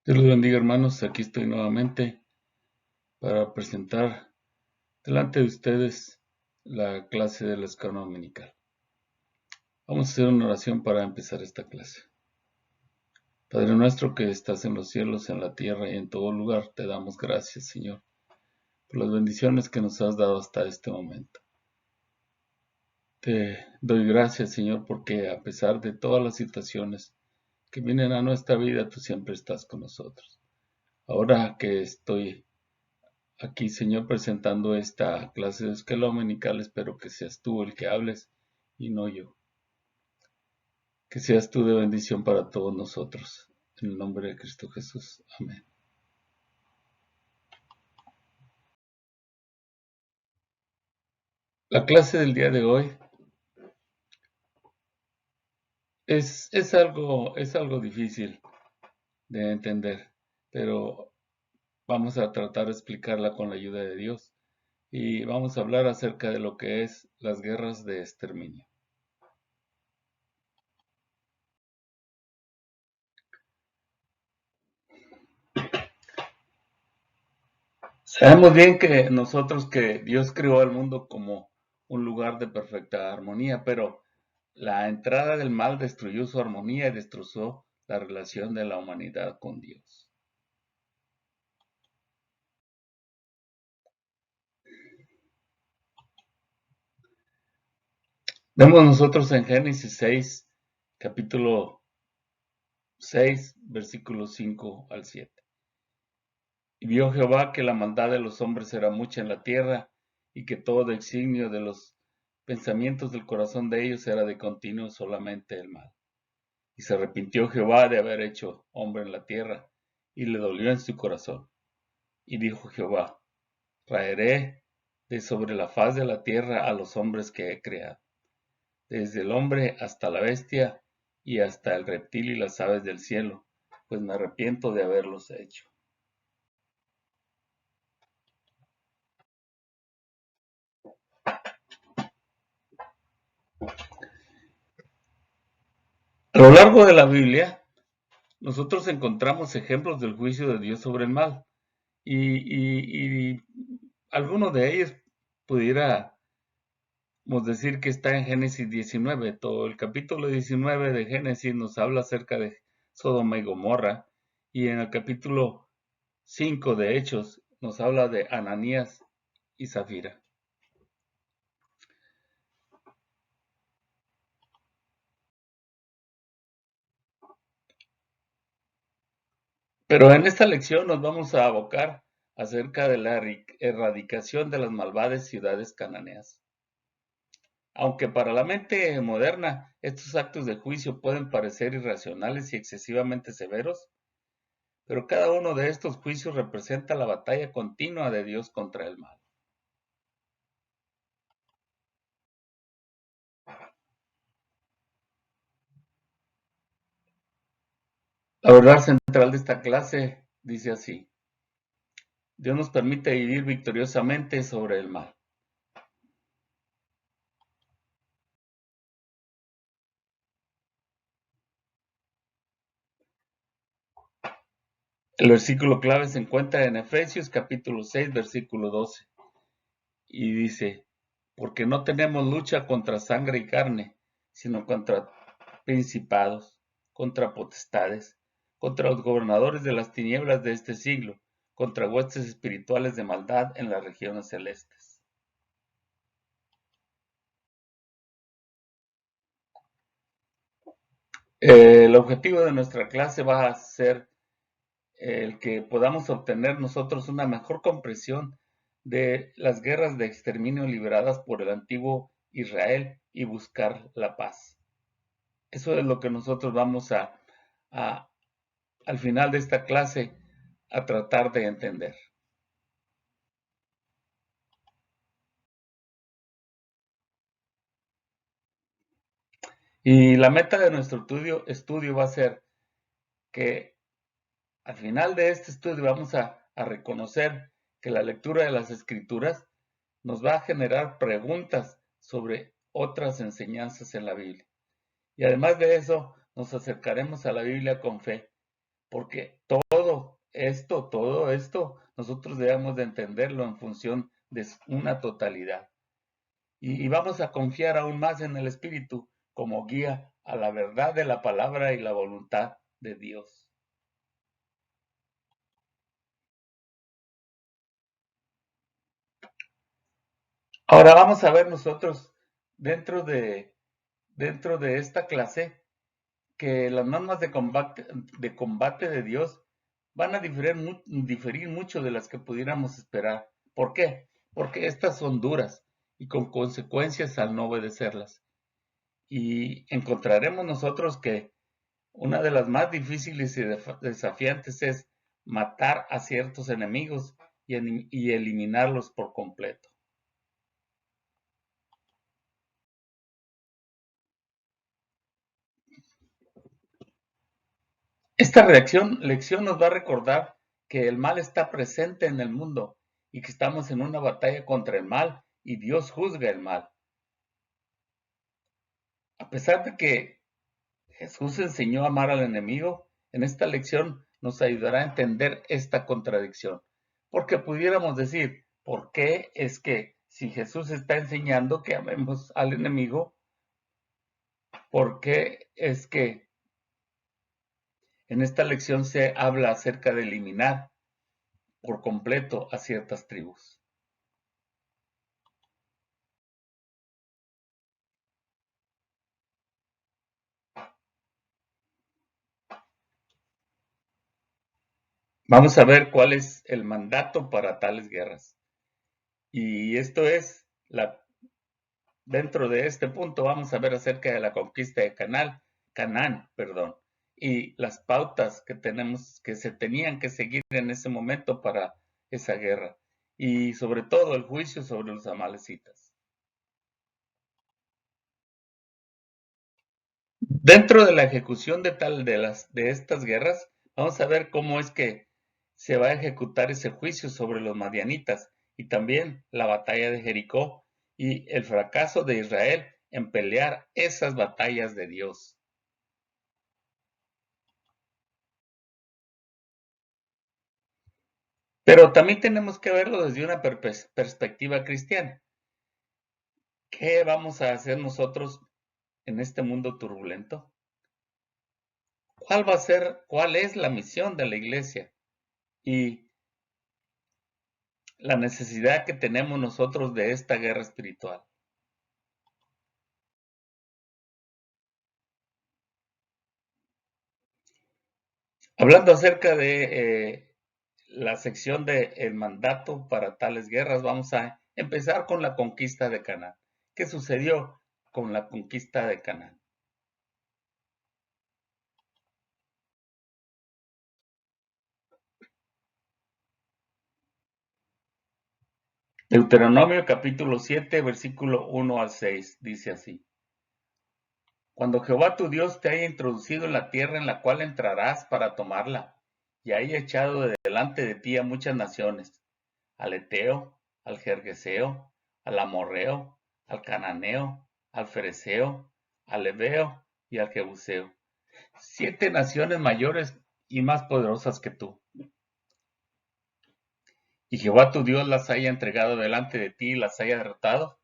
Dios los bendiga, hermanos. Aquí estoy nuevamente para presentar delante de ustedes la clase de la escuela dominical. Vamos a hacer una oración para empezar esta clase. Padre nuestro que estás en los cielos, en la tierra y en todo lugar, te damos gracias, Señor, por las bendiciones que nos has dado hasta este momento. Te doy gracias, Señor, porque a pesar de todas las situaciones que vienen a nuestra vida, tú siempre estás con nosotros. Ahora que estoy aquí, Señor, presentando esta clase de escuela dominical, espero que seas tú el que hables y no yo. Que seas tú de bendición para todos nosotros. En el nombre de Cristo Jesús. Amén. La clase del día de hoy es algo difícil de entender, pero vamos a tratar de explicarla con la ayuda de Dios y vamos a hablar acerca de lo que es las guerras de exterminio. Sabemos bien que Dios creó al mundo como un lugar de perfecta armonía, pero la entrada del mal destruyó su armonía y destrozó la relación de la humanidad con Dios. Vemos nosotros en Génesis 6, capítulo 6, versículos 5 al 7. Y vio Jehová que la maldad de los hombres era mucha en la tierra, y que todo designio de los pensamientos del corazón de ellos era de continuo solamente el mal. Y se arrepintió Jehová de haber hecho hombre en la tierra, y le dolió en su corazón. Y dijo Jehová: Raeré de sobre la faz de la tierra a los hombres que he creado, desde el hombre hasta la bestia, y hasta el reptil y las aves del cielo, pues me arrepiento de haberlos hecho. A lo largo de la Biblia, nosotros encontramos ejemplos del juicio de Dios sobre el mal, y alguno de ellos pudiéramos decir que está en Génesis 19. Todo el capítulo 19 de Génesis nos habla acerca de Sodoma y Gomorra, y en el capítulo 5 de Hechos nos habla de Ananías y Zafira. Pero en esta lección nos vamos a abocar acerca de la erradicación de las malvadas ciudades cananeas. Aunque para la mente moderna estos actos de juicio pueden parecer irracionales y excesivamente severos, pero cada uno de estos juicios representa la batalla continua de Dios contra el mal. La verdad central de esta clase dice así: Dios nos permite vivir victoriosamente sobre el mal. El versículo clave se encuentra en Efesios capítulo 6, versículo 12, y dice: Porque no tenemos lucha contra sangre y carne, sino contra principados, contra potestades, contra los gobernadores de las tinieblas de este siglo, contra huestes espirituales de maldad en las regiones celestes. El objetivo de nuestra clase va a ser el que podamos obtener nosotros una mejor comprensión de las guerras de exterminio libradas por el antiguo Israel y buscar la paz. Eso es lo que nosotros vamos al final de esta clase a tratar de entender. Y la meta de nuestro estudio va a ser que al final de este estudio vamos a reconocer que la lectura de las escrituras nos va a generar preguntas sobre otras enseñanzas en la Biblia. Y además de eso, nos acercaremos a la Biblia con fe, porque todo esto, nosotros debemos de entenderlo en función de una totalidad. Y vamos a confiar aún más en el Espíritu como guía a la verdad de la palabra y la voluntad de Dios. Ahora vamos a ver nosotros dentro de esta clase que las normas de combate de Dios van a diferir mucho de las que pudiéramos esperar. ¿Por qué? Porque estas son duras y con consecuencias al no obedecerlas. Y encontraremos nosotros que una de las más difíciles y desafiantes es matar a ciertos enemigos y eliminarlos por completo. Esta lección nos va a recordar que el mal está presente en el mundo y que estamos en una batalla contra el mal y Dios juzga el mal. A pesar de que Jesús enseñó a amar al enemigo, en esta lección nos ayudará a entender esta contradicción. Porque pudiéramos decir, ¿por qué es que si Jesús está enseñando que amemos al enemigo, por qué es que en esta lección se habla acerca de eliminar por completo a ciertas tribus? Vamos a ver cuál es el mandato para tales guerras. Y esto es, dentro de este punto vamos a ver acerca de la conquista de Canaán, y las pautas que se tenían que seguir en ese momento para esa guerra. Y sobre todo el juicio sobre los amalecitas. Dentro de la ejecución de estas guerras, vamos a ver cómo es que se va a ejecutar ese juicio sobre los madianitas y también la batalla de Jericó y el fracaso de Israel en pelear esas batallas de Dios. Pero también tenemos que verlo desde una perspectiva cristiana. ¿Qué vamos a hacer nosotros en este mundo turbulento? ¿Cuál es la misión de la iglesia? Y la necesidad que tenemos nosotros de esta guerra espiritual. Hablando acerca de la sección de el mandato para tales guerras, vamos a empezar con la conquista de Canaán. ¿Qué sucedió con la conquista de Canaán? Deuteronomio capítulo 7, versículo 1 al 6, dice así. Cuando Jehová tu Dios te haya introducido en la tierra en la cual entrarás para tomarla, y haya echado de delante de ti a muchas naciones, al Eteo, al Gergeseo, al Amorreo, al Cananeo, al Fereceo, al Ebeo y al Jebuseo, 7 naciones mayores y más poderosas que tú. Y Jehová tu Dios las haya entregado delante de ti y las haya derrotado,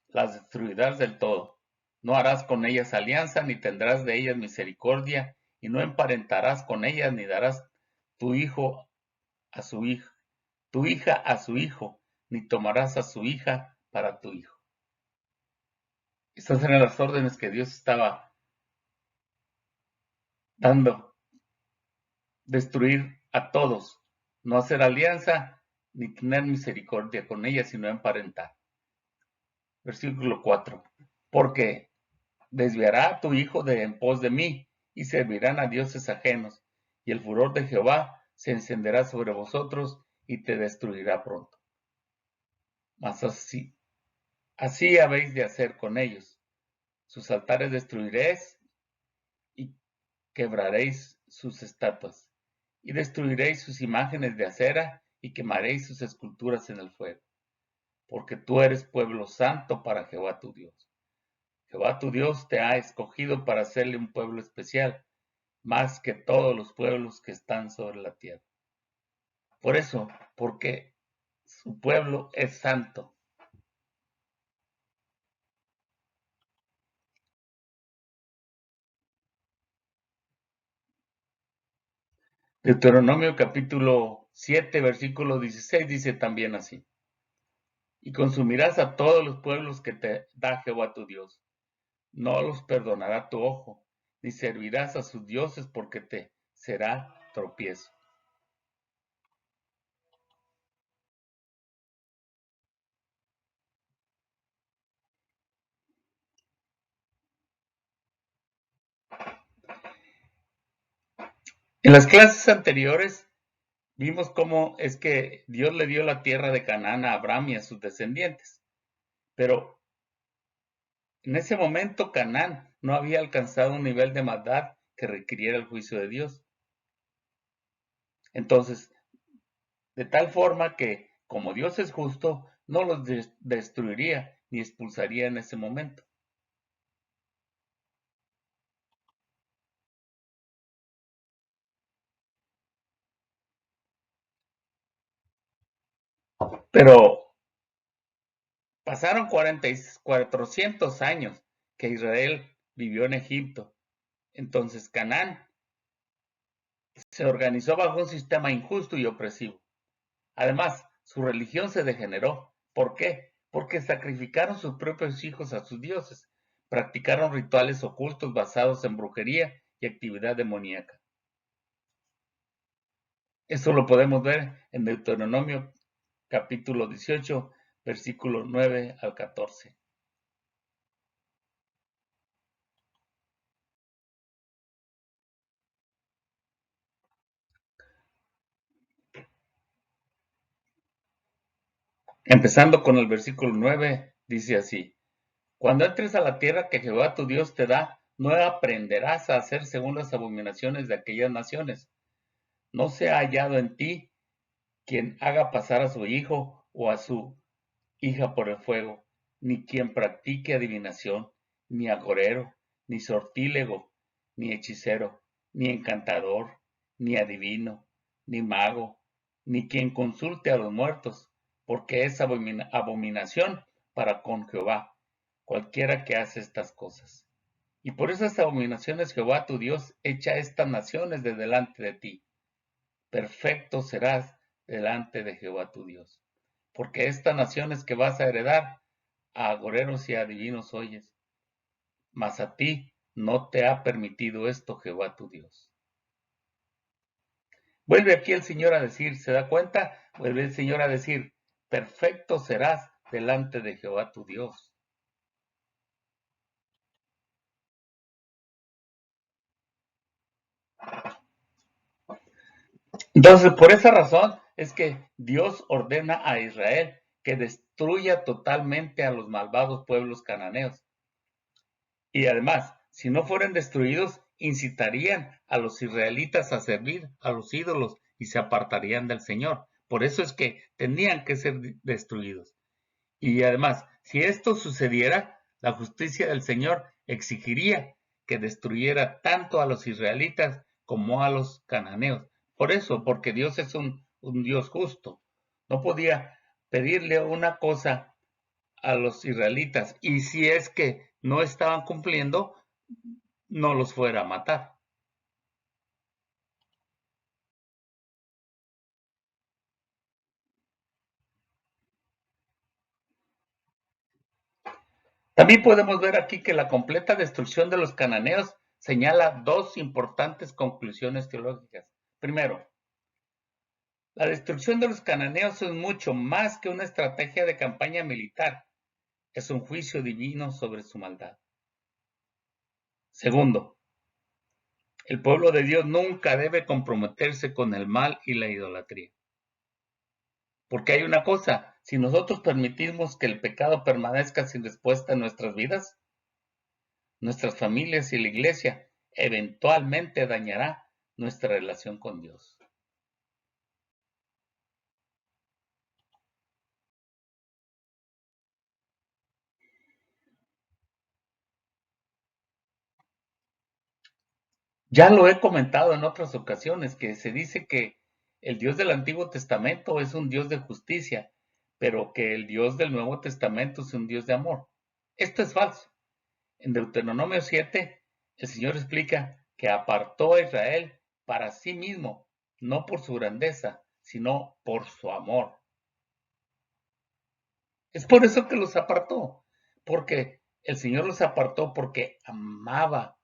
las destruirás del todo. No harás con ellas alianza, ni tendrás de ellas misericordia, y no emparentarás con ellas, ni darás tu hijo a su hija, tu hija a su hijo, ni tomarás a su hija para tu hijo. Estas eran las órdenes que Dios estaba dando: destruir a todos, no hacer alianza, ni tener misericordia con ellas, sino emparentar. Versículo 4. Porque desviará a tu hijo de en pos de mí, y servirán a dioses ajenos, y el furor de Jehová se encenderá sobre vosotros, y te destruirá pronto. Mas así habéis de hacer con ellos. Sus altares destruiréis, y quebraréis sus estatuas, y destruiréis sus imágenes de acera, y quemaréis sus esculturas en el fuego. Porque tú eres pueblo santo para Jehová tu Dios. Jehová tu Dios te ha escogido para hacerle un pueblo especial, más que todos los pueblos que están sobre la tierra. Por eso, porque su pueblo es santo. Deuteronomio capítulo 7, versículo 16 dice también así: y consumirás a todos los pueblos que te da Jehová tu Dios. No los perdonará tu ojo, ni servirás a sus dioses porque te será tropiezo. En las clases anteriores vimos cómo es que Dios le dio la tierra de Canaán a Abraham y a sus descendientes, pero en ese momento Canaán no había alcanzado un nivel de maldad que requiriera el juicio de Dios. Entonces, de tal forma que, como Dios es justo, no los destruiría ni expulsaría en ese momento. Pero pasaron 400 años que Israel vivió en Egipto. Entonces Canaán se organizó bajo un sistema injusto y opresivo. Además, su religión se degeneró. ¿Por qué? Porque sacrificaron sus propios hijos a sus dioses, practicaron rituales ocultos basados en brujería y actividad demoníaca. Esto lo podemos ver en Deuteronomio capítulo 18, versículos 9 al 14. Empezando con el versículo 9, dice así: cuando entres a la tierra que Jehová tu Dios te da, no aprenderás a hacer según las abominaciones de aquellas naciones. No se ha hallado en ti quien haga pasar a su hijo o a su hija por el fuego, ni quien practique adivinación, ni agorero, ni sortílego, ni hechicero, ni encantador, ni adivino, ni mago, ni quien consulte a los muertos, porque es abominación para con Jehová, cualquiera que hace estas cosas. Y por esas abominaciones Jehová tu Dios echa estas naciones de delante de ti. Perfecto serás delante de Jehová tu Dios. Porque estas naciones que vas a heredar, a agoreros y a adivinos oyes, mas a ti no te ha permitido esto Jehová tu Dios. Vuelve aquí el Señor a decir, ¿se da cuenta? Vuelve el Señor a decir, perfecto serás delante de Jehová tu Dios. Entonces, por esa razón es que Dios ordena a Israel que destruya totalmente a los malvados pueblos cananeos. Y además, si no fueran destruidos, incitarían a los israelitas a servir a los ídolos y se apartarían del Señor. Por eso es que tenían que ser destruidos. Y además, si esto sucediera, la justicia del Señor exigiría que destruyera tanto a los israelitas como a los cananeos. Por eso, porque Dios es un Dios justo. No podía pedirle una cosa a los israelitas y si es que no estaban cumpliendo, no los fuera a matar. También podemos ver aquí que la completa destrucción de los cananeos señala dos importantes conclusiones teológicas. Primero, la destrucción de los cananeos es mucho más que una estrategia de campaña militar, es un juicio divino sobre su maldad. Segundo, el pueblo de Dios nunca debe comprometerse con el mal y la idolatría. Porque hay una cosa, si nosotros permitimos que el pecado permanezca sin respuesta en nuestras vidas, nuestras familias y la iglesia, eventualmente dañará nuestra relación con Dios. Ya lo he comentado en otras ocasiones, que se dice que el Dios del Antiguo Testamento es un Dios de justicia, pero que el Dios del Nuevo Testamento es un Dios de amor. Esto es falso. En Deuteronomio 7, el Señor explica que apartó a Israel para sí mismo, no por su grandeza, sino por su amor. Es por eso que los apartó, porque el Señor los apartó porque amaba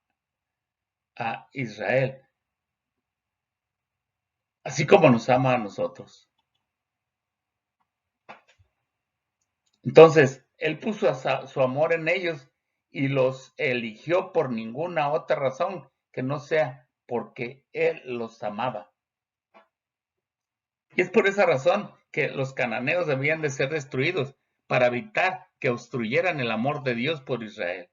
a Israel, así como nos ama a nosotros. Entonces, Él puso su amor en ellos y los eligió por ninguna otra razón que no sea porque Él los amaba. Y es por esa razón que los cananeos debían de ser destruidos para evitar que obstruyeran el amor de Dios por Israel.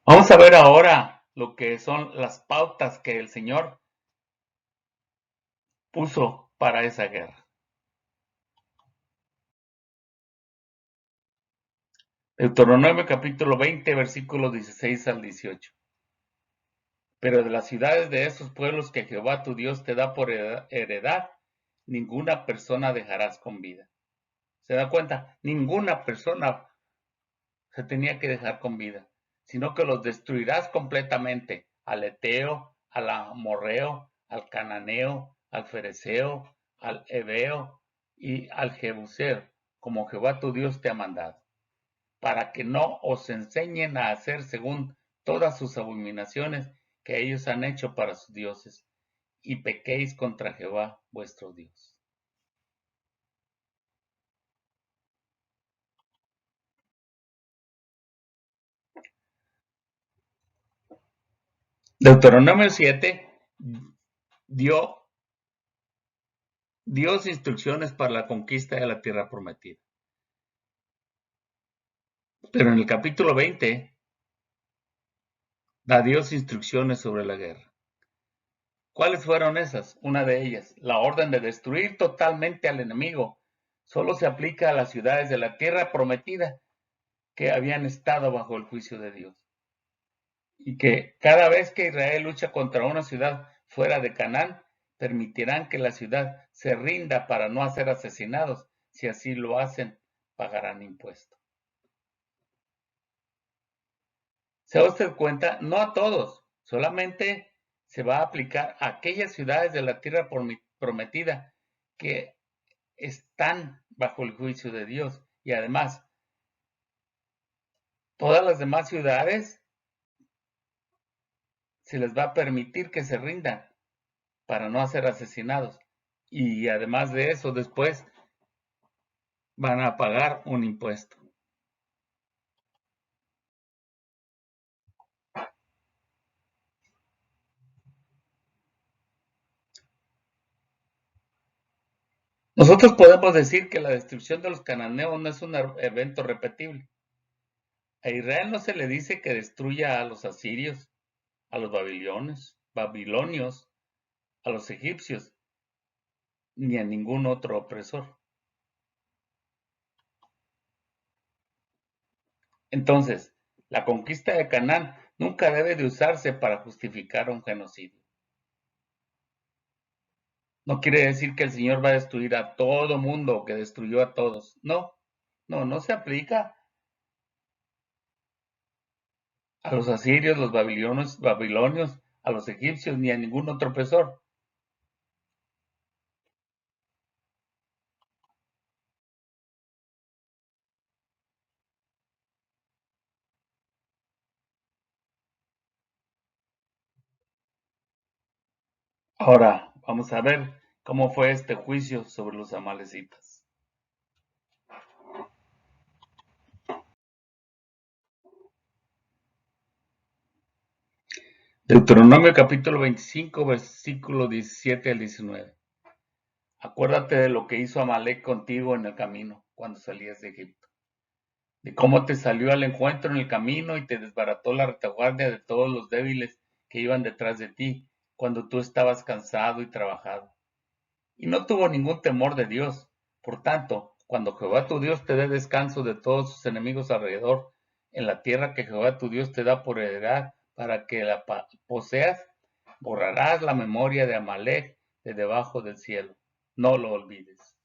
Vamos a ver ahora lo que son las pautas que el Señor puso para esa guerra. Deuteronomio capítulo 20, versículos 16 al 18. Pero de las ciudades de esos pueblos que Jehová tu Dios te da por heredad, ninguna persona dejarás con vida. ¿Se da cuenta? Ninguna persona se tenía que dejar con vida, sino que los destruirás completamente, al Eteo, al Amorreo, al Cananeo, al Fereceo, al Heveo y al Jebuseo, como Jehová tu Dios te ha mandado, para que no os enseñen a hacer según todas sus abominaciones que ellos han hecho para sus dioses, y pequéis contra Jehová vuestro Dios. Deuteronomio 7 dio Dios instrucciones para la conquista de la tierra prometida. Pero en el capítulo 20 da Dios instrucciones sobre la guerra. ¿Cuáles fueron esas? Una de ellas, la orden de destruir totalmente al enemigo. Solo se aplica a las ciudades de la tierra prometida que habían estado bajo el juicio de Dios. Y que cada vez que Israel lucha contra una ciudad fuera de Canaán, permitirán que la ciudad se rinda para no ser asesinados. Si así lo hacen, pagarán impuesto. ¿Se da usted cuenta? No a todos, solamente se va a aplicar a aquellas ciudades de la tierra prometida que están bajo el juicio de Dios. Y además, todas las demás ciudades se les va a permitir que se rindan para no ser asesinados. Y además de eso, después van a pagar un impuesto. Nosotros podemos decir que la destrucción de los cananeos no es un evento repetible. A Israel no se le dice que destruya a los asirios, a los babilonios, a los egipcios, ni a ningún otro opresor. Entonces, la conquista de Canaán nunca debe de usarse para justificar un genocidio. No quiere decir que el Señor va a destruir a todo mundo o que destruyó a todos. No, no se aplica a los asirios, los babilonios, a los egipcios, ni a ningún otro opresor. Ahora, vamos a ver cómo fue este juicio sobre los amalecitas. Deuteronomio capítulo 25, versículo 17 al 19. Acuérdate de lo que hizo Amalec contigo en el camino cuando salías de Egipto. de cómo te salió al encuentro en el camino y te desbarató la retaguardia de todos los débiles que iban detrás de ti, cuando tú estabas cansado y trabajado. Y no tuvo ningún temor de Dios. Por tanto, cuando Jehová tu Dios te dé descanso de todos sus enemigos alrededor, en la tierra que Jehová tu Dios te da por heredad para que la poseas, borrarás la memoria de Amalek de debajo del cielo. No lo olvides.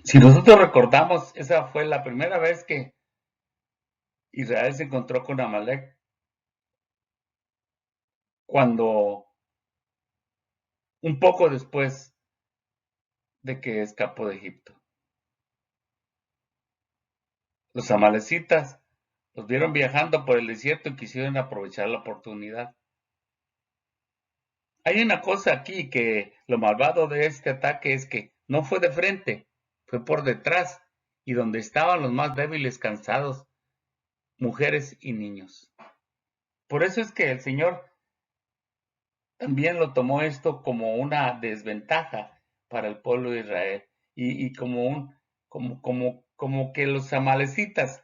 Si nosotros recordamos, esa fue la primera vez que Israel se encontró con Amalek, cuando un poco después de que escapó de Egipto. Los amalecitas los vieron viajando por el desierto y quisieron aprovechar la oportunidad. Hay una cosa aquí, que lo malvado de este ataque es que no fue de frente, fue por detrás, y donde estaban los más débiles, cansados, mujeres y niños. Por eso es que el Señor también lo tomó esto como una desventaja para el pueblo de Israel, y como que los amalecitas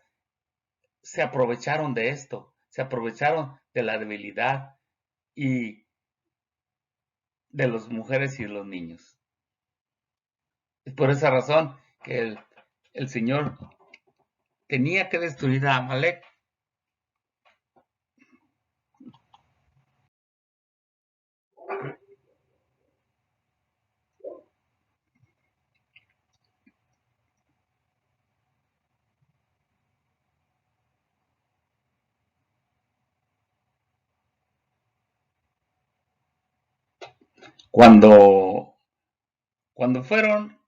se aprovecharon de esto, se aprovecharon de la debilidad y de las mujeres y los niños. Es por esa razón que el Señor tenía que destruir a Amalek. Cuando, cuando fueron,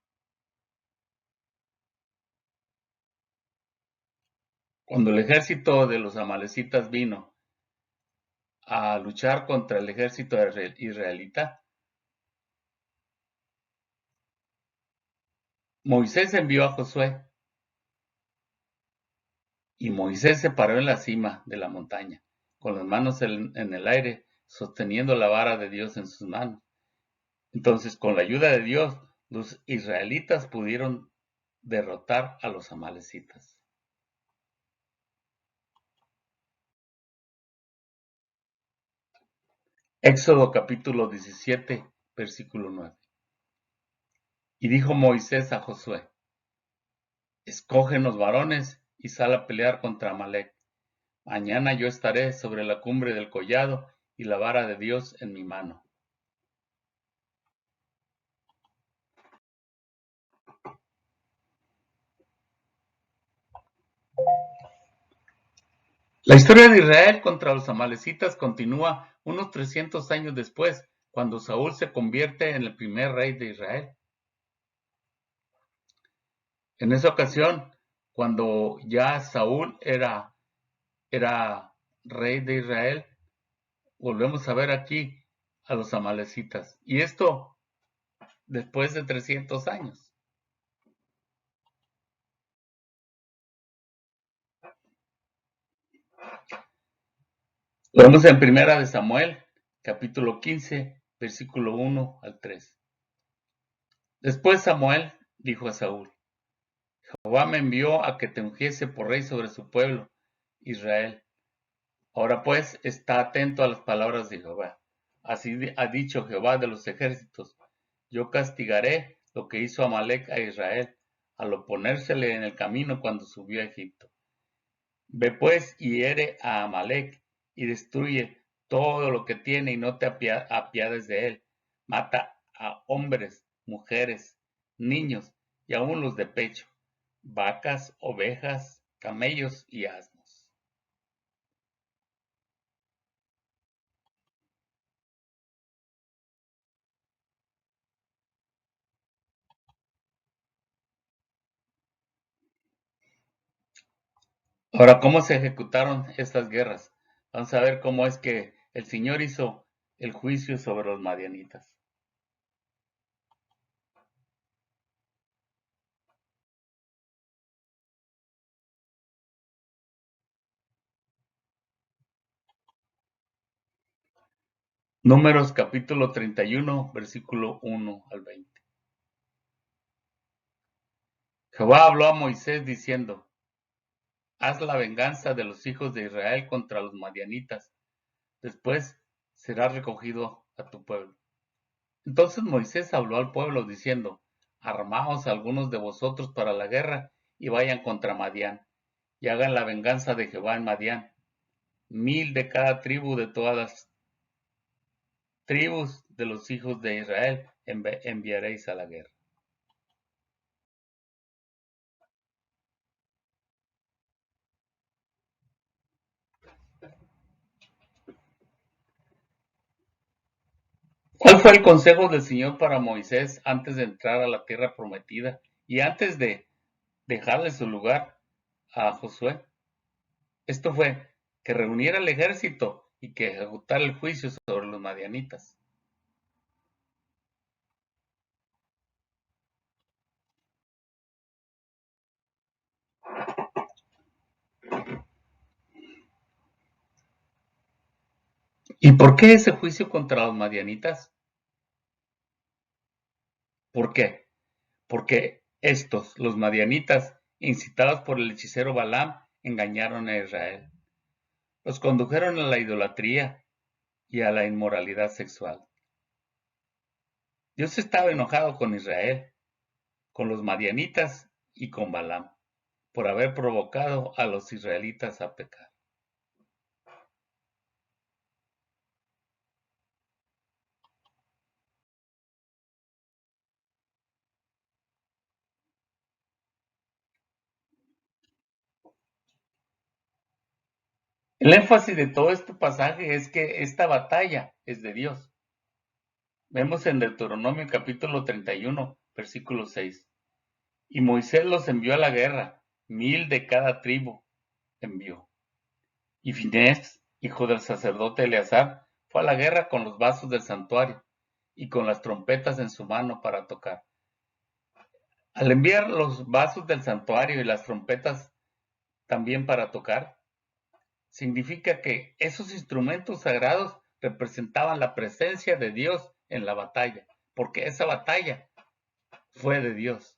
cuando el ejército de los amalecitas vino a luchar contra el ejército israelita, Moisés envió a Josué, y Moisés se paró en la cima de la montaña, con las manos en el aire, sosteniendo la vara de Dios en sus manos. Entonces, con la ayuda de Dios, los israelitas pudieron derrotar a los amalecitas. Éxodo capítulo 17, versículo 9. Y dijo Moisés a Josué: escógenos varones y sal a pelear contra Amalek. Mañana yo estaré sobre la cumbre del collado y la vara de Dios en mi mano. La historia de Israel contra los amalecitas continúa unos 300 años después, cuando Saúl se convierte en el primer rey de Israel. En esa ocasión, cuando ya Saúl era rey de Israel, volvemos a ver aquí a los amalecitas. Y esto después de 300 años. Lo vemos en Primera de Samuel, capítulo 15, versículo 1 al 3. Después Samuel dijo a Saúl: Jehová me envió a que te ungiese por rey sobre su pueblo, Israel. Ahora pues, está atento a las palabras de Jehová. Así ha dicho Jehová de los ejércitos: yo castigaré lo que hizo Amalek a Israel, al oponérsele en el camino cuando subió a Egipto. Ve pues y hiere a Amalek, y destruye todo lo que tiene, y no te apiades de él. Mata a hombres, mujeres, niños, y aun los de pecho, vacas, ovejas, camellos y asnos. Ahora, ¿cómo se ejecutaron estas guerras? Vamos a ver cómo es que el Señor hizo el juicio sobre los madianitas. Números capítulo 31, versículo 1 al 20. Jehová habló a Moisés diciendo: Haz la venganza de los hijos de Israel contra los madianitas, después serás recogido a tu pueblo. Entonces Moisés habló al pueblo diciendo: Armaos algunos de vosotros para la guerra y vayan contra Madián, y hagan la venganza de Jehová en Madián. 1000 de cada tribu de todas las tribus de los hijos de Israel enviaréis a la guerra. ¿Cuál fue el consejo del Señor para Moisés antes de entrar a la tierra prometida y antes de dejarle su lugar a Josué? Esto fue que reuniera el ejército y que ejecutara el juicio sobre los madianitas. ¿Y por qué ese juicio contra los madianitas? ¿Por qué? Porque estos, los madianitas, incitados por el hechicero Balaam, engañaron a Israel. Los condujeron a la idolatría y a la inmoralidad sexual. Dios estaba enojado con Israel, con los madianitas y con Balaam, por haber provocado a los israelitas a pecar. El énfasis de todo este pasaje es que esta batalla es de Dios. Vemos en Deuteronomio capítulo 31, versículo 6. Y Moisés los envió a la guerra, 1000 de cada tribu envió. Y Finés, hijo del sacerdote Eleazar, fue a la guerra con los vasos del santuario y con las trompetas en su mano para tocar. Al enviar los vasos del santuario y las trompetas también para tocar, significa que esos instrumentos sagrados representaban la presencia de Dios en la batalla, porque esa batalla fue de Dios.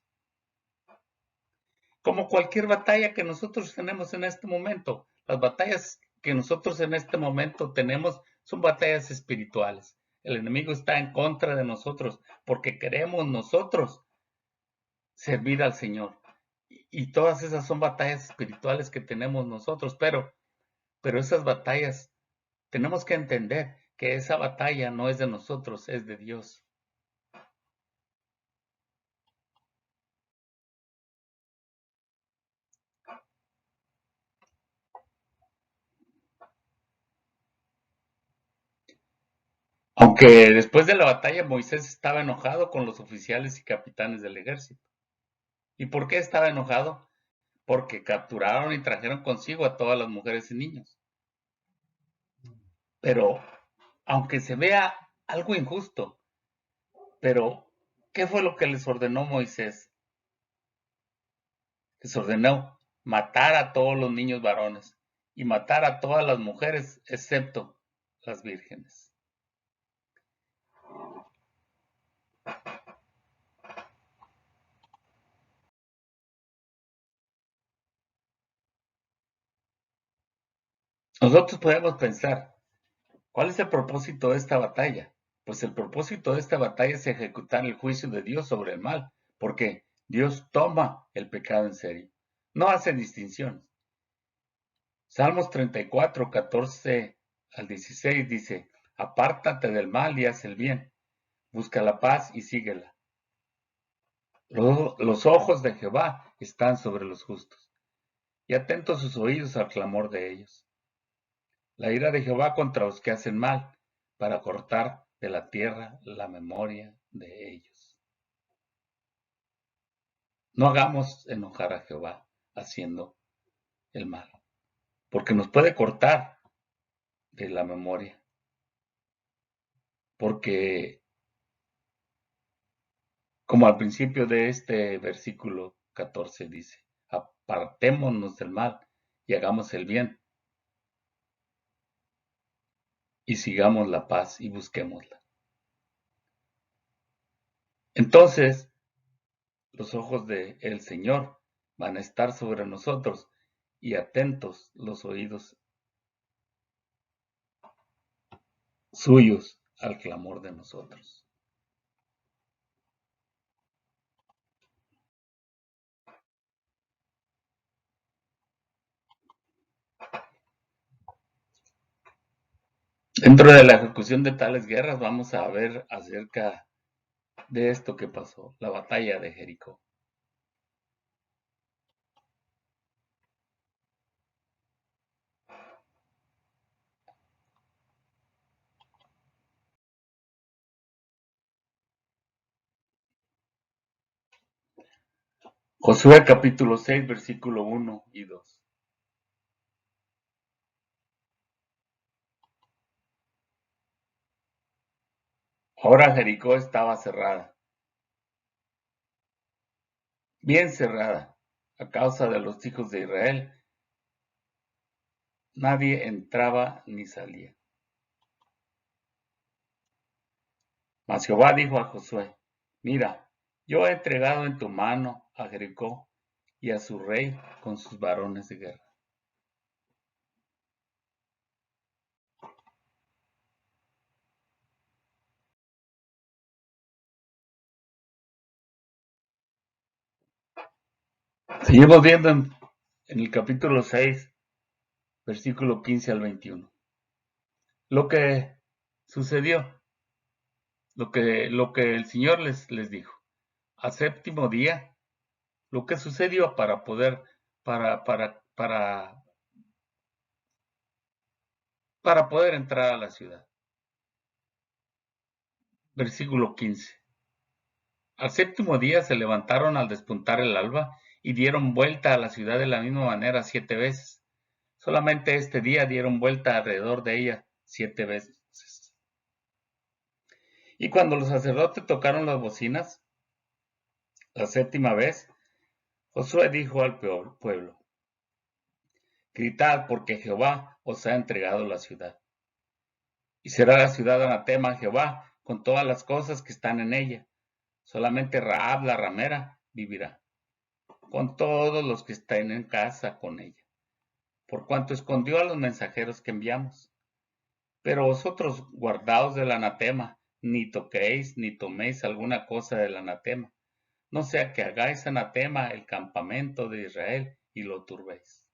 Como cualquier batalla que nosotros tenemos en este momento, las batallas que nosotros en este momento tenemos son batallas espirituales. El enemigo está en contra de nosotros porque queremos nosotros servir al Señor. Y todas esas son batallas espirituales que tenemos nosotros, pero esas batallas tenemos que entender que esa batalla no es de nosotros, es de Dios. Aunque después de la batalla Moisés estaba enojado con los oficiales y capitanes del ejército. ¿Y por qué estaba enojado? Porque capturaron y trajeron consigo a todas las mujeres y niños. Pero, aunque se vea algo injusto, pero ¿qué fue lo que les ordenó Moisés? Les ordenó matar a todos los niños varones y matar a todas las mujeres excepto las vírgenes. Nosotros podemos pensar, ¿cuál es el propósito de esta batalla? Pues el propósito de esta batalla es ejecutar el juicio de Dios sobre el mal, porque Dios toma el pecado en serio, no hace distinciones. Salmos 34, 14 al 16 dice: Apártate del mal y haz el bien, busca la paz y síguela. Los ojos de Jehová están sobre los justos, y atentos sus oídos al clamor de ellos. La ira de Jehová contra los que hacen mal, para cortar de la tierra la memoria de ellos. No hagamos enojar a Jehová haciendo el mal, porque nos puede cortar de la memoria, porque como al principio de este versículo 14 dice: apartémonos del mal y hagamos el bien. y sigamos la paz y busquémosla. Entonces, los ojos del Señor van a estar sobre nosotros y atentos los oídos suyos al clamor de nosotros. Dentro de la ejecución de tales guerras vamos a ver acerca de esto que pasó, la batalla de Jericó. Josué capítulo 6, versículo 1 y 2. Ahora Jericó estaba cerrada, bien cerrada, a causa de los hijos de Israel. Nadie entraba ni salía. Mas Jehová dijo a Josué: Mira, yo he entregado en tu mano a Jericó y a su rey con sus varones de guerra. Seguimos viendo en el capítulo 6, versículo 15 al 21. Lo que sucedió, lo que el Señor les dijo. Al séptimo día, lo que sucedió para, para, para, para poder entrar a la ciudad. Versículo 15. Al séptimo día se levantaron al despuntar el alba y dieron vuelta a la ciudad de la misma manera 7 veces. Solamente este día dieron vuelta alrededor de ella 7 veces. Y cuando los sacerdotes tocaron las bocinas, la séptima vez, Josué dijo al pueblo: Gritad, porque Jehová os ha entregado la ciudad. Y será la ciudad anatema a Jehová con todas las cosas que están en ella. Solamente Rahab la ramera vivirá, con todos los que estén en casa con ella, por cuanto escondió a los mensajeros que enviamos. Pero vosotros guardaos del anatema, ni toquéis ni toméis alguna cosa del anatema, no sea que hagáis anatema el campamento de Israel y lo turbéis.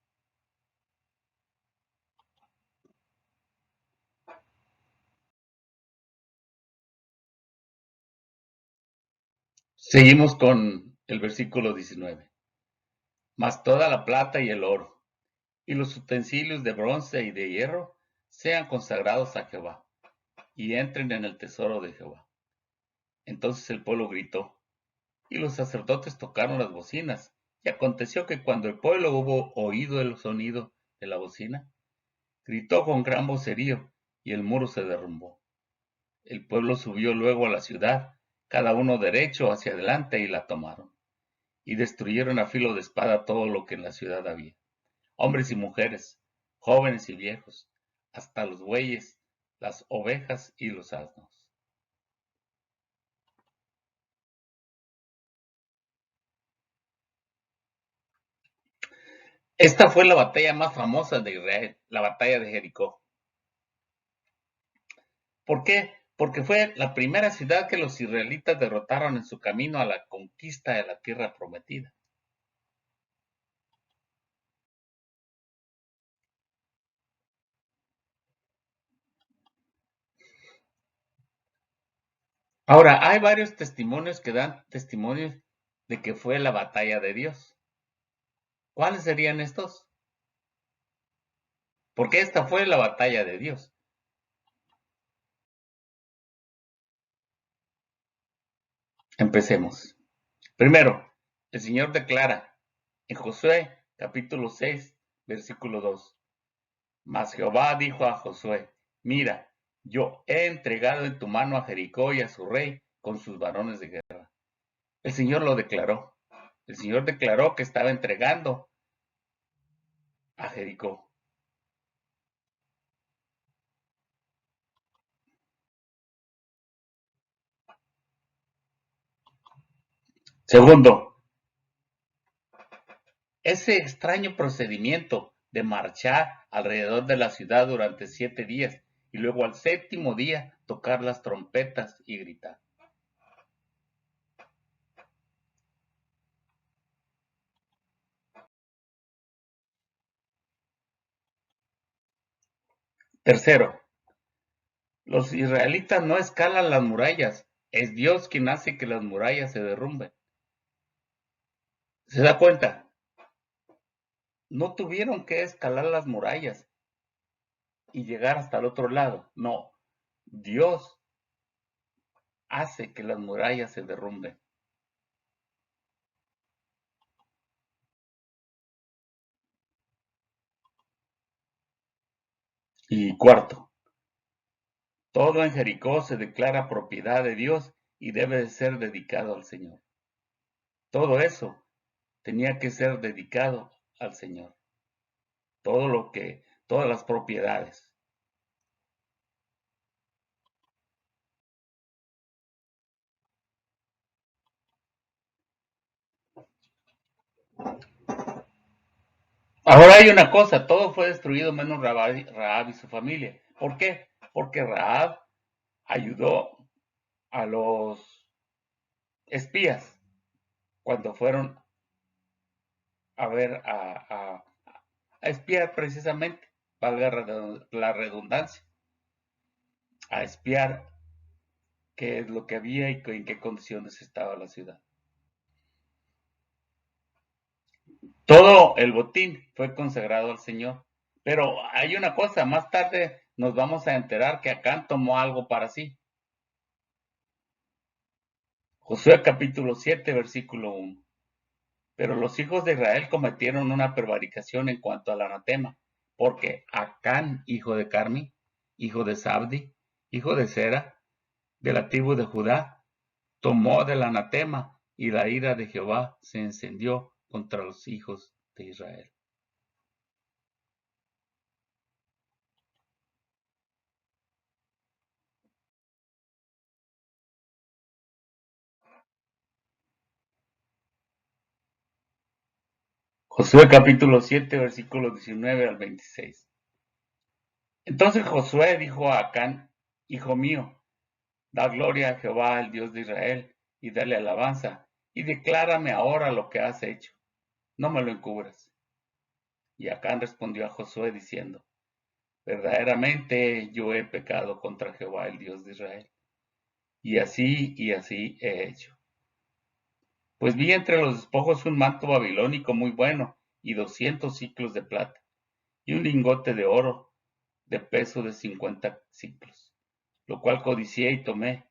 Seguimos con el versículo 19. Mas toda la plata y el oro, y los utensilios de bronce y de hierro, sean consagrados a Jehová, y entren en el tesoro de Jehová. Entonces el pueblo gritó, y los sacerdotes tocaron las bocinas, y aconteció que cuando el pueblo hubo oído el sonido de la bocina, gritó con gran vocerío, y el muro se derrumbó. El pueblo subió luego a la ciudad, cada uno derecho hacia adelante, y la tomaron, y destruyeron a filo de espada todo lo que en la ciudad había, hombres y mujeres, jóvenes y viejos, hasta los bueyes, las ovejas y los asnos. Esta fue la batalla más famosa de Israel, la batalla de Jericó. ¿Por qué? Porque fue la primera ciudad que los israelitas derrotaron en su camino a la conquista de la tierra prometida. Ahora, hay varios testimonios que dan testimonios de que fue la batalla de Dios. ¿Cuáles serían estos? Porque esta fue la batalla de Dios. Empecemos. Primero, el Señor declara en Josué capítulo 6, versículo 2. Mas Jehová dijo a Josué: Mira, yo he entregado en tu mano a Jericó y a su rey con sus varones de guerra. El Señor lo declaró. El Señor declaró que estaba entregando a Jericó. Segundo, ese extraño procedimiento de marchar alrededor de la ciudad durante 7 días y luego al séptimo día tocar las trompetas y gritar. Tercero, los israelitas no escalan las murallas, es Dios quien hace que las murallas se derrumben. ¿Se da cuenta? No tuvieron que escalar las murallas y llegar hasta el otro lado. No, Dios hace que las murallas se derrumben. Y cuarto, todo en Jericó se declara propiedad de Dios y debe de ser dedicado al Señor. Todo eso tenía que ser dedicado al Señor. Todas las propiedades. Ahora hay una cosa, todo fue destruido menos Rahab y su familia. ¿Por qué? Porque Rahab ayudó a los espías cuando fueron a ver a espiar precisamente, valga la redundancia, a espiar qué es lo que había y en qué condiciones estaba la ciudad. Todo el botín fue consagrado al Señor. Pero hay una cosa, más tarde nos vamos a enterar que Acán tomó algo para sí. Josué capítulo 7, versículo 1. Pero los hijos de Israel cometieron una prevaricación en cuanto al anatema, porque Acán, hijo de Carmi, hijo de Sabdi, hijo de Sera, de la tribu de Judá, tomó del anatema, y la ira de Jehová se encendió contra los hijos de Israel. Josué capítulo 7, versículos 19 al 26. Entonces Josué dijo a Acán, hijo mío, da gloria a Jehová, el Dios de Israel, y dale alabanza, y declárame ahora lo que has hecho. No me lo encubras. Y Acán respondió a Josué diciendo, verdaderamente yo he pecado contra Jehová, el Dios de Israel, y así he hecho. Pues vi entre los despojos un manto babilónico muy bueno, y 200 siclos de plata, y un lingote de oro de peso de 50 siclos, lo cual codicié y tomé,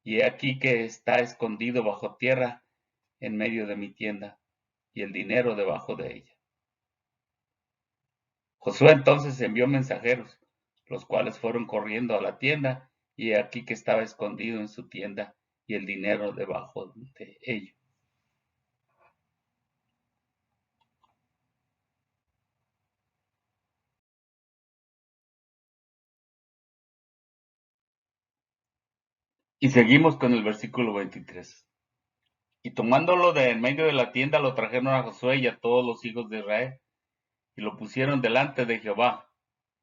y he aquí que está escondido bajo tierra en medio de mi tienda, y el dinero debajo de ella. Josué entonces envió mensajeros, los cuales fueron corriendo a la tienda, y he aquí que estaba escondido en su tienda, y el dinero debajo de ella. Y seguimos con el versículo 23. Y tomándolo de en medio de la tienda, lo trajeron a Josué y a todos los hijos de Israel, y lo pusieron delante de Jehová.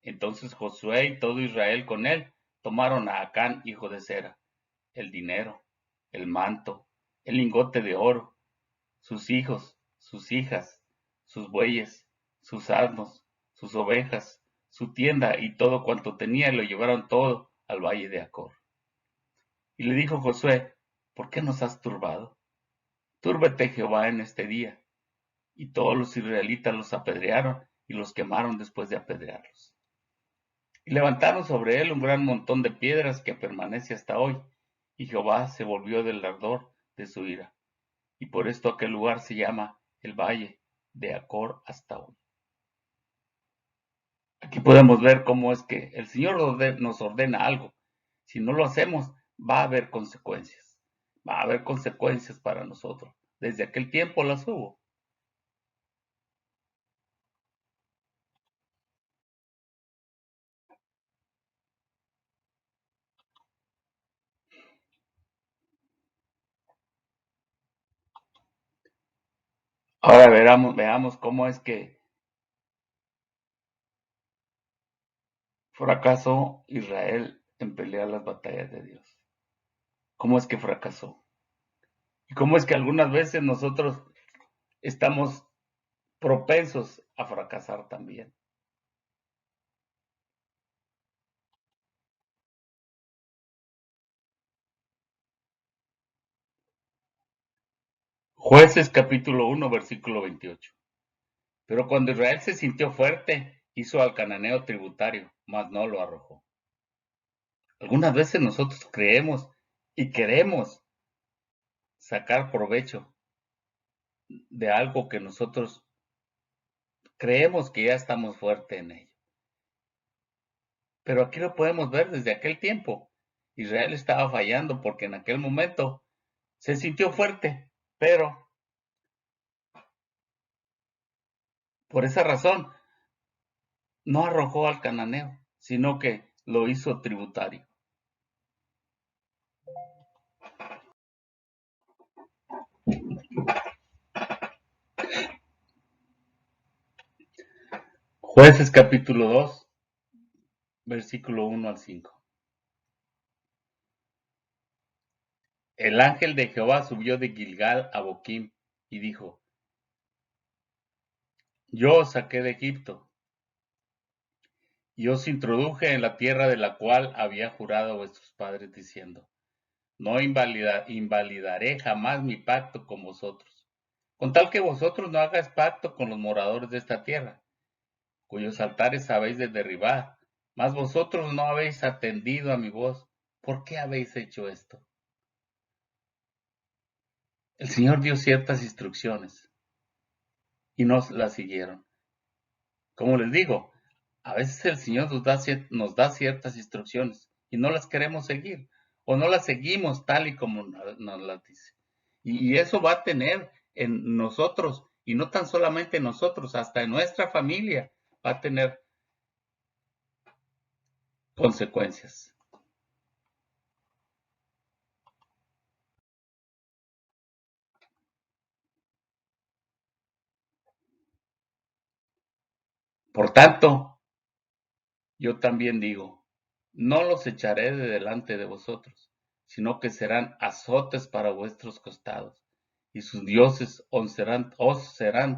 Entonces Josué y todo Israel con él tomaron a Acán, hijo de Sera, el dinero, el manto, el lingote de oro, sus hijos, sus hijas, sus bueyes, sus asnos, sus ovejas, su tienda y todo cuanto tenía, y lo llevaron todo al valle de Acor. Y le dijo Josué, ¿por qué nos has turbado? Túrbete Jehová en este día. Y todos los israelitas los apedrearon y los quemaron después de apedrearlos. Y levantaron sobre él un gran montón de piedras que permanece hasta hoy, y Jehová se volvió del ardor de su ira. Y por esto aquel lugar se llama el Valle de Acor hasta hoy. Aquí podemos ver cómo es que el Señor nos ordena algo. Si no lo hacemos, va a haber consecuencias. Va a haber consecuencias para nosotros. Desde aquel tiempo las hubo. Ahora veamos cómo es que fracasó Israel en pelear las batallas de Dios. ¿Cómo es que fracasó? Y cómo es que algunas veces nosotros estamos propensos a fracasar también. Jueces capítulo 1, versículo 28. Pero cuando Israel se sintió fuerte, hizo al cananeo tributario, mas no lo arrojó. Algunas veces nosotros creemos y queremos sacar provecho de algo que nosotros creemos que ya estamos fuertes en ello. Pero aquí lo podemos ver desde aquel tiempo. Israel estaba fallando porque en aquel momento se sintió fuerte, pero por esa razón no arrojó al cananeo, sino que lo hizo tributario. Jueces capítulo 2, versículo 1 al 5. El ángel de Jehová subió de Gilgal a Boquim y dijo: Yo os saqué de Egipto y os introduje en la tierra de la cual había jurado a vuestros padres diciendo: No invalidaré jamás mi pacto con vosotros, con tal que vosotros no hagáis pacto con los moradores de esta tierra, cuyos altares habéis de derribar, mas vosotros no habéis atendido a mi voz. ¿Por qué habéis hecho esto? El Señor dio ciertas instrucciones y no las siguieron. Como les digo, a veces el Señor nos da ciertas instrucciones y no las queremos seguir o no las seguimos tal y como nos las dice. Y eso va a tener en nosotros, y no tan solamente en nosotros, hasta en nuestra familia va a tener consecuencias. Por tanto, yo también digo, no los echaré de delante de vosotros, sino que serán azotes para vuestros costados, y sus dioses os serán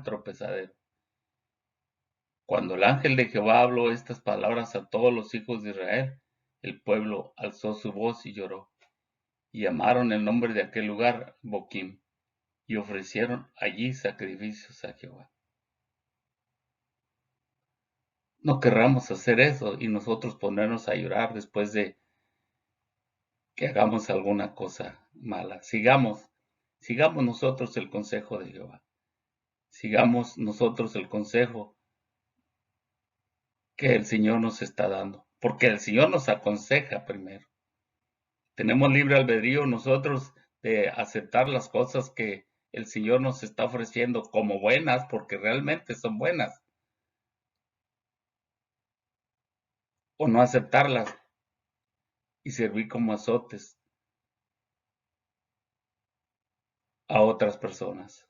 tropezadero. Cuando el ángel de Jehová habló estas palabras a todos los hijos de Israel, el pueblo alzó su voz y lloró, y llamaron el nombre de aquel lugar Boquim, y ofrecieron allí sacrificios a Jehová. No querramos hacer eso y nosotros ponernos a llorar después de que hagamos alguna cosa mala. Sigamos nosotros el consejo de Jehová. Sigamos nosotros el consejo que el Señor nos está dando, porque el Señor nos aconseja primero. Tenemos libre albedrío nosotros de aceptar las cosas que el Señor nos está ofreciendo como buenas, porque realmente son buenas, o no aceptarlas y servir como azotes a otras personas.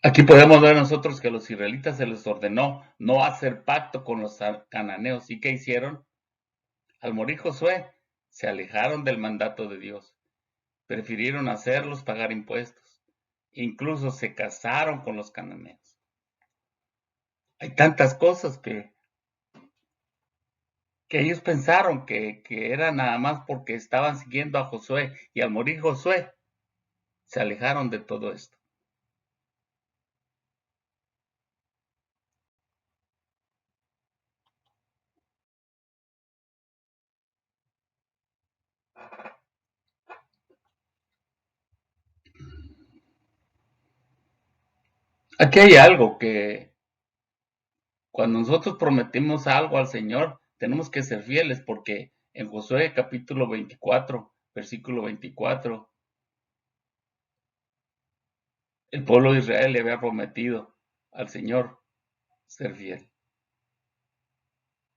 Aquí podemos ver nosotros que a los israelitas se les ordenó no hacer pacto con los cananeos. ¿Y qué hicieron? Al morir Josué, se alejaron del mandato de Dios. Prefirieron hacerlos pagar impuestos. Incluso se casaron con los cananeos. Hay tantas cosas que ellos pensaron que era nada más porque estaban siguiendo a Josué, y al morir Josué, se alejaron de todo esto. Aquí hay algo que cuando nosotros prometimos algo al Señor, tenemos que ser fieles, porque en Josué capítulo 24, versículo 24, el pueblo de Israel le había prometido al Señor ser fiel.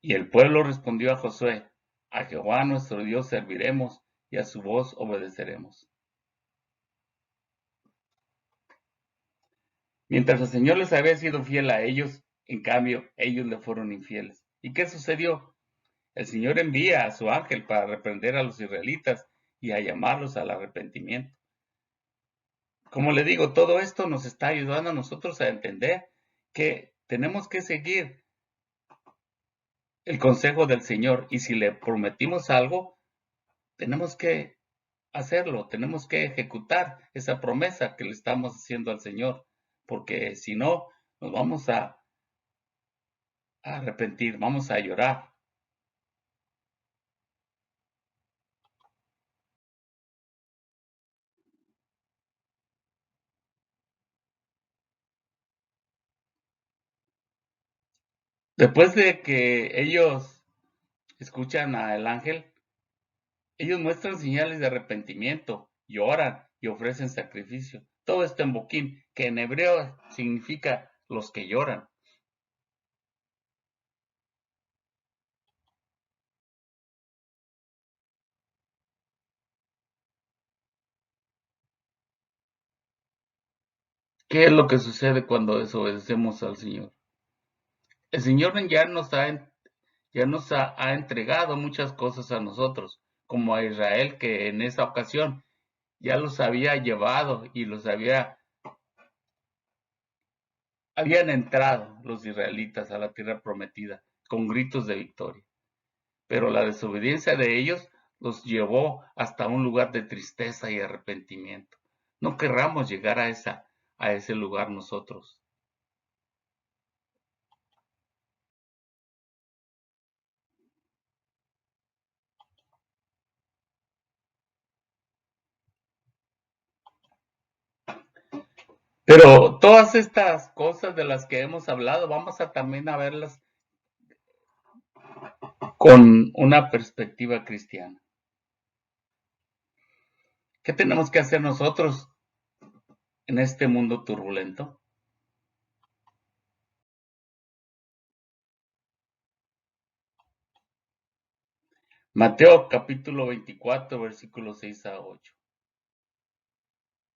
Y el pueblo respondió a Josué: a Jehová nuestro Dios serviremos y a su voz obedeceremos. Mientras el Señor les había sido fiel a ellos, en cambio, ellos le fueron infieles. ¿Y qué sucedió? El Señor envía a su ángel para reprender a los israelitas y a llamarlos al arrepentimiento. Como le digo, todo esto nos está ayudando a nosotros a entender que tenemos que seguir el consejo del Señor, y si le prometimos algo, tenemos que hacerlo, tenemos que ejecutar esa promesa que le estamos haciendo al Señor, porque si no, nos vamos a arrepentir, vamos a llorar. Después de que ellos escuchan al ángel, ellos muestran señales de arrepentimiento, lloran y ofrecen sacrificio. Todo esto en boquín, que en hebreo significa los que lloran. ¿Qué es lo que sucede cuando desobedecemos al Señor? El Señor ya nos ha entregado muchas cosas a nosotros, como a Israel, que en esa ocasión ya los había llevado y habían entrado los israelitas a la tierra prometida con gritos de victoria. Pero la desobediencia de ellos los llevó hasta un lugar de tristeza y arrepentimiento. No querramos llegar a ese lugar nosotros. Pero todas estas cosas de las que hemos hablado, vamos a también a verlas con una perspectiva cristiana. ¿Qué tenemos que hacer nosotros en este mundo turbulento? Mateo capítulo 24, versículos 6 a 8.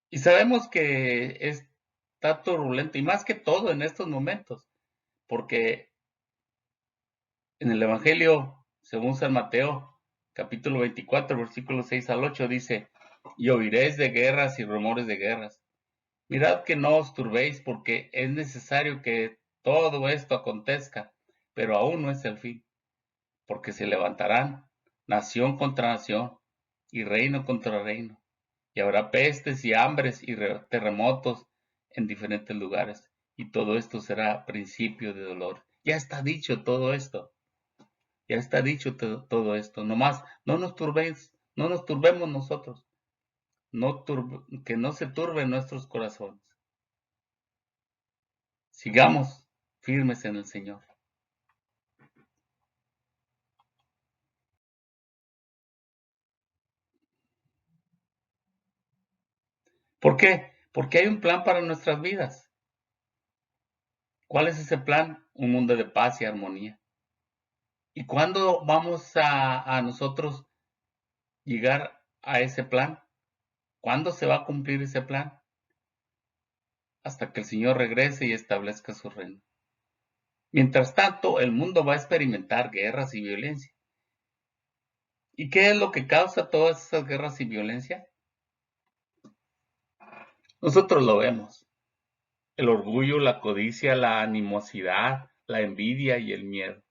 Y sabemos que está turbulento, y más que todo en estos momentos, porque en el Evangelio, según San Mateo, capítulo 24, versículos 6 al 8, dice: y oiréis de guerras y rumores de guerras. Mirad que no os turbéis, porque es necesario que todo esto acontezca, pero aún no es el fin, porque se levantarán nación contra nación y reino contra reino, y habrá pestes y hambres y terremotos en diferentes lugares, y todo esto será principio de dolor. Ya está dicho todo esto, ya está dicho todo esto. Nomás no nos turbéis, no nos turbemos nosotros, que no se turben nuestros corazones. Sigamos firmes en el Señor. ¿Por qué? Porque hay un plan para nuestras vidas. ¿Cuál es ese plan? Un mundo de paz y armonía. ¿Y cuándo vamos a nosotros llegar a ese plan? ¿Cuándo se va a cumplir ese plan? Hasta que el Señor regrese y establezca su reino. Mientras tanto, el mundo va a experimentar guerras y violencia. ¿Y qué es lo que causa todas esas guerras y violencia? Nosotros lo vemos. El orgullo, la codicia, la animosidad, la envidia y el miedo.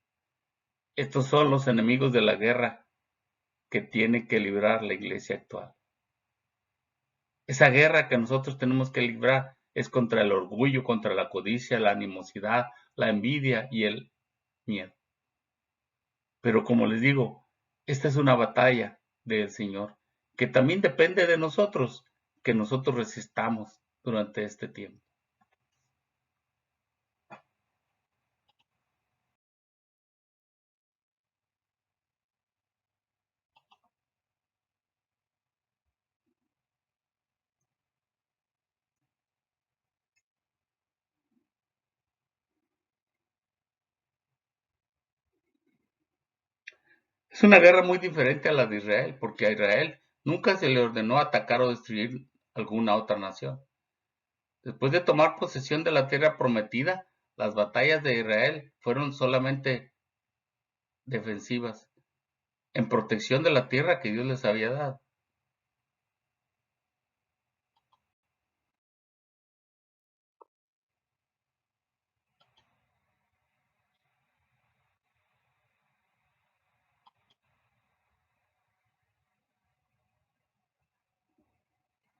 Estos son los enemigos de la guerra que tiene que librar la iglesia actual. Esa guerra que nosotros tenemos que librar es contra el orgullo, contra la codicia, la animosidad, la envidia y el miedo. Pero como les digo, esta es una batalla del Señor que también depende de nosotros, que nosotros resistamos durante este tiempo. Es una guerra muy diferente a la de Israel, porque a Israel nunca se le ordenó atacar o destruir alguna otra nación. Después de tomar posesión de la tierra prometida, las batallas de Israel fueron solamente defensivas, en protección de la tierra que Dios les había dado.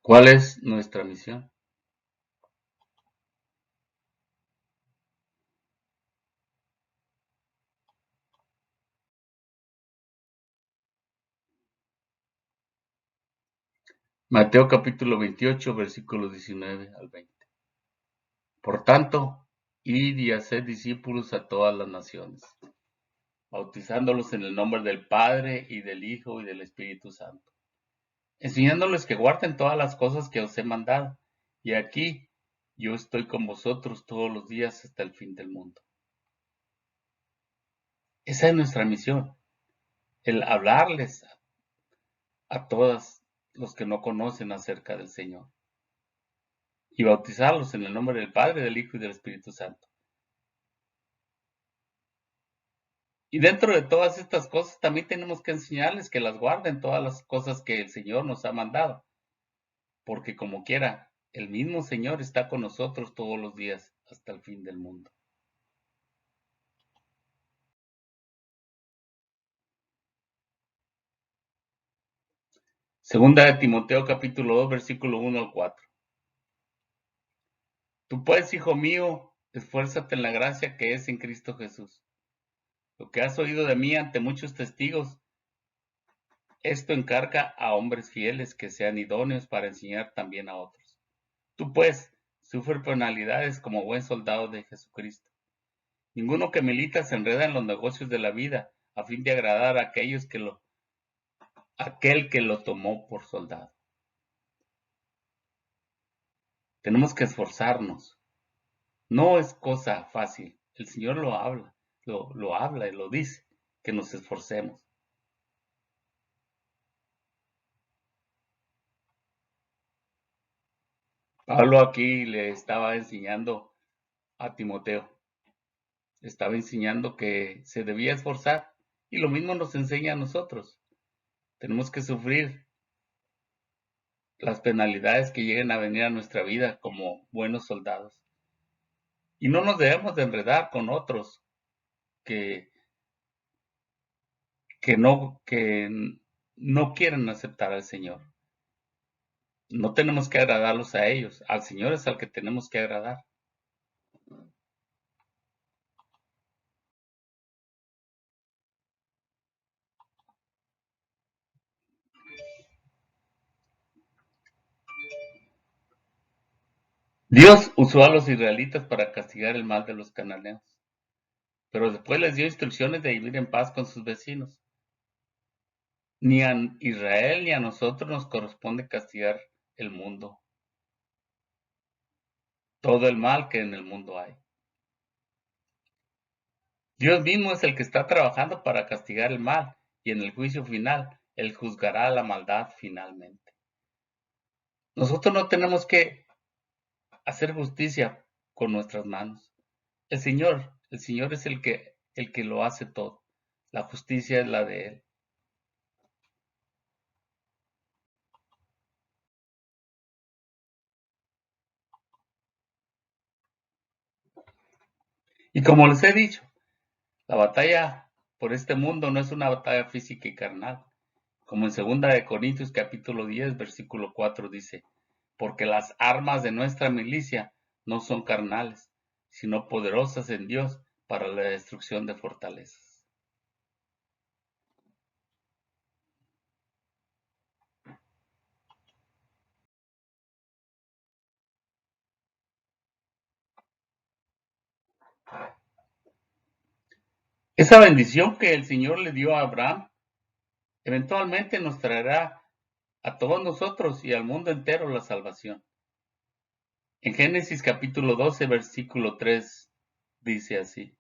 ¿Cuál es nuestra misión? Mateo capítulo 28, versículos 19 al 20. Por tanto, id y haced discípulos a todas las naciones, bautizándolos en el nombre del Padre y del Hijo y del Espíritu Santo, enseñándoles que guarden todas las cosas que os he mandado. Y aquí yo estoy con vosotros todos los días hasta el fin del mundo. Esa es nuestra misión, el hablarles a todos los que no conocen acerca del Señor y bautizarlos en el nombre del Padre, del Hijo y del Espíritu Santo. Y dentro de todas estas cosas también tenemos que enseñarles que las guarden todas las cosas que el Señor nos ha mandado, porque como quiera, el mismo Señor está con nosotros todos los días hasta el fin del mundo. Segunda de Timoteo capítulo 2 versículo 1 al 4. Tú pues, hijo mío, esfuérzate en la gracia que es en Cristo Jesús. Lo que has oído de mí ante muchos testigos, esto encarga a hombres fieles que sean idóneos para enseñar también a otros. Tú pues, sufre penalidades como buen soldado de Jesucristo. Ninguno que milita se enreda en los negocios de la vida a fin de agradar a aquel que lo tomó por soldado. Tenemos que esforzarnos. No es cosa fácil. El Señor lo habla, lo habla y lo dice, que nos esforcemos. Pablo aquí le estaba enseñando a Timoteo, estaba enseñando que se debía esforzar y lo mismo nos enseña a nosotros. Tenemos que sufrir las penalidades que lleguen a venir a nuestra vida como buenos soldados. Y no nos debemos de enredar con otros que, que no quieren aceptar al Señor. No tenemos que agradarlos a ellos, al Señor es al que tenemos que agradar. Dios usó a los israelitas para castigar el mal de los cananeos, pero después les dio instrucciones de vivir en paz con sus vecinos. Ni a Israel ni a nosotros nos corresponde castigar el mundo, todo el mal que en el mundo hay. Dios mismo es el que está trabajando para castigar el mal y en el juicio final, Él juzgará la maldad finalmente. Nosotros no tenemos que hacer justicia con nuestras manos. El Señor es el que lo hace todo. La justicia es la de Él. Y como les he dicho, la batalla por este mundo no es una batalla física y carnal. Como en 2 Corintios capítulo 10, versículo 4 dice, porque las armas de nuestra milicia no son carnales, sino poderosas en Dios para la destrucción de fortalezas. Esa bendición que el Señor le dio a Abraham eventualmente nos traerá a todos nosotros y al mundo entero la salvación. En Génesis capítulo 12, versículo 3 dice así,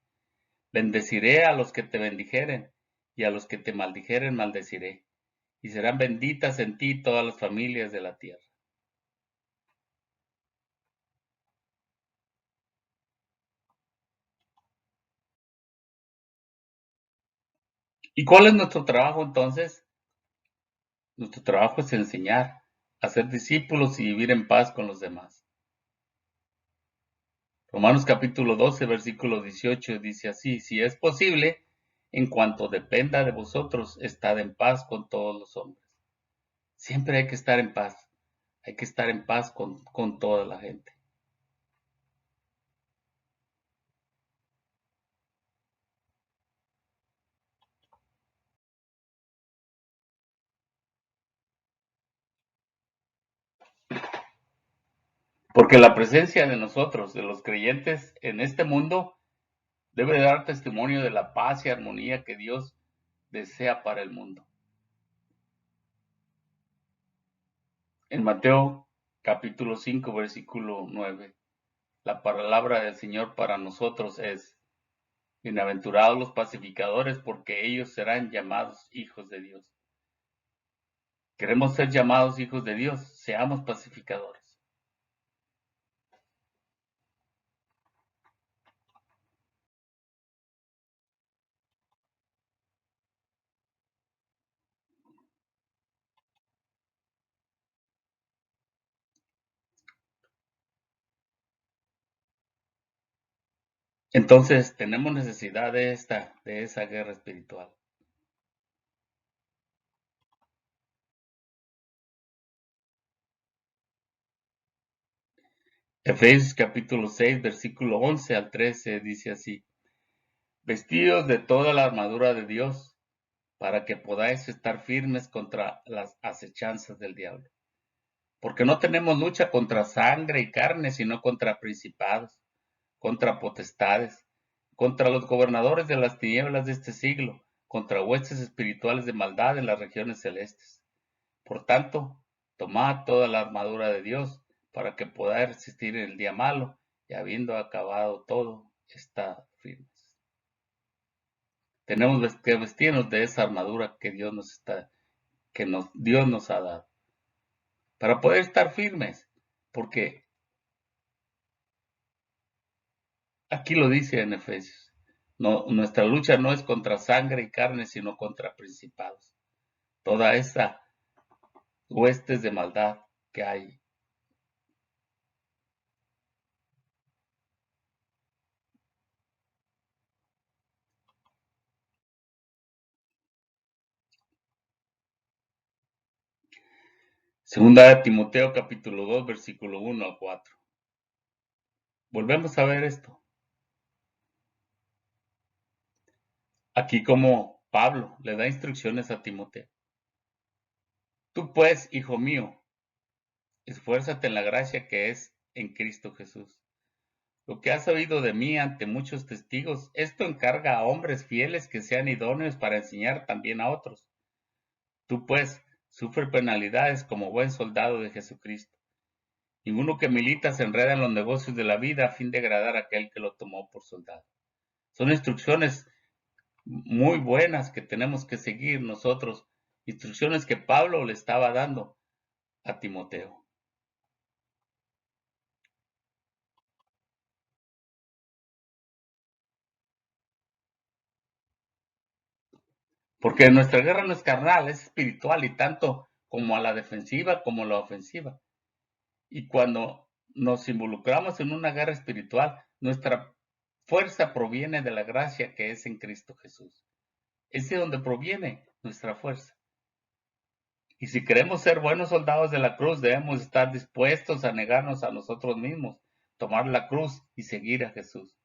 bendeciré a los que te bendijeren y a los que te maldijeren maldeciré, y serán benditas en ti todas las familias de la tierra. ¿Y cuál es nuestro trabajo entonces? Nuestro trabajo es enseñar, hacer discípulos y vivir en paz con los demás. Romanos capítulo 12, versículo 18 dice así: si es posible, en cuanto dependa de vosotros, estad en paz con todos los hombres. Siempre hay que estar en paz. Hay que estar en paz con toda la gente. Porque la presencia de nosotros, de los creyentes en este mundo, debe dar testimonio de la paz y armonía que Dios desea para el mundo. En Mateo capítulo 5, versículo 9, la palabra del Señor para nosotros es: bienaventurados los pacificadores, porque ellos serán llamados hijos de Dios. Queremos ser llamados hijos de Dios, seamos pacificadores. Entonces tenemos necesidad de esa guerra espiritual. Efesios capítulo 6, versículo 11 al 13 dice así: vestidos de toda la armadura de Dios, para que podáis estar firmes contra las acechanzas del diablo. Porque no tenemos lucha contra sangre y carne, sino contra principados, contra potestades, contra los gobernadores de las tinieblas de este siglo, contra huestes espirituales de maldad en las regiones celestes. Por tanto, tomad toda la armadura de Dios, para que podáis resistir en el día malo, y habiendo acabado todo, está firmes. Tenemos que vestirnos de esa armadura que Dios nos ha dado, para poder estar firmes, porque aquí lo dice en Efesios, no, nuestra lucha no es contra sangre y carne, sino contra principados. Toda esa huestes de maldad que hay. Segunda de Timoteo capítulo 2, versículo 1 al 4. Volvemos a ver esto. Aquí como Pablo le da instrucciones a Timoteo. Tú pues, hijo mío, esfuérzate en la gracia que es en Cristo Jesús. Lo que has oído de mí ante muchos testigos, esto encarga a hombres fieles que sean idóneos para enseñar también a otros. Tú pues, sufre penalidades como buen soldado de Jesucristo. Ninguno que milita se enreda en los negocios de la vida a fin de agradar a aquel que lo tomó por soldado. Son instrucciones muy buenas que tenemos que seguir nosotros, instrucciones que Pablo le estaba dando a Timoteo. Porque nuestra guerra no es carnal, es espiritual y tanto como a la defensiva como a la ofensiva. Y cuando nos involucramos en una guerra espiritual, nuestra fuerza proviene de la gracia que es en Cristo Jesús. Es de donde proviene nuestra fuerza. Y si queremos ser buenos soldados de la cruz, debemos estar dispuestos a negarnos a nosotros mismos, tomar la cruz y seguir a Jesús.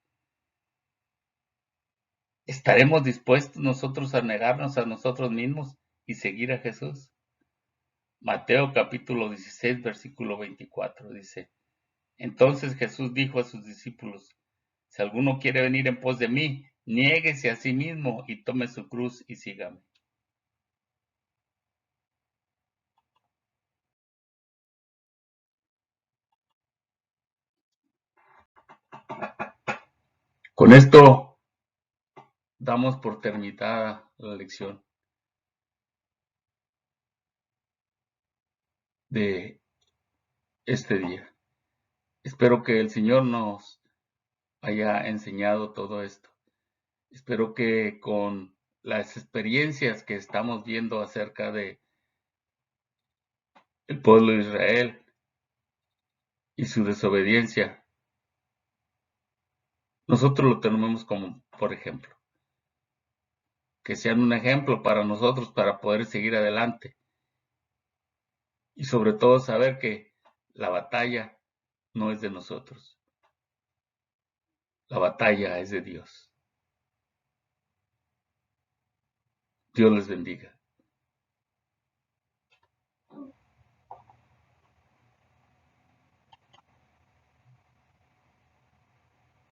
¿Estaremos dispuestos nosotros a negarnos a nosotros mismos y seguir a Jesús? Mateo capítulo 16, versículo 24 dice: entonces Jesús dijo a sus discípulos: si alguno quiere venir en pos de mí, niéguese a sí mismo y tome su cruz y sígame. Con esto damos por terminada la lección de este día. Espero que el Señor nos haya enseñado todo esto. Espero que con las experiencias que estamos viendo acerca de el pueblo de Israel y su desobediencia, nosotros lo tenemos como, por ejemplo, que sean un ejemplo para nosotros para poder seguir adelante y sobre todo saber que la batalla no es de nosotros, la batalla es de Dios. Dios les bendiga.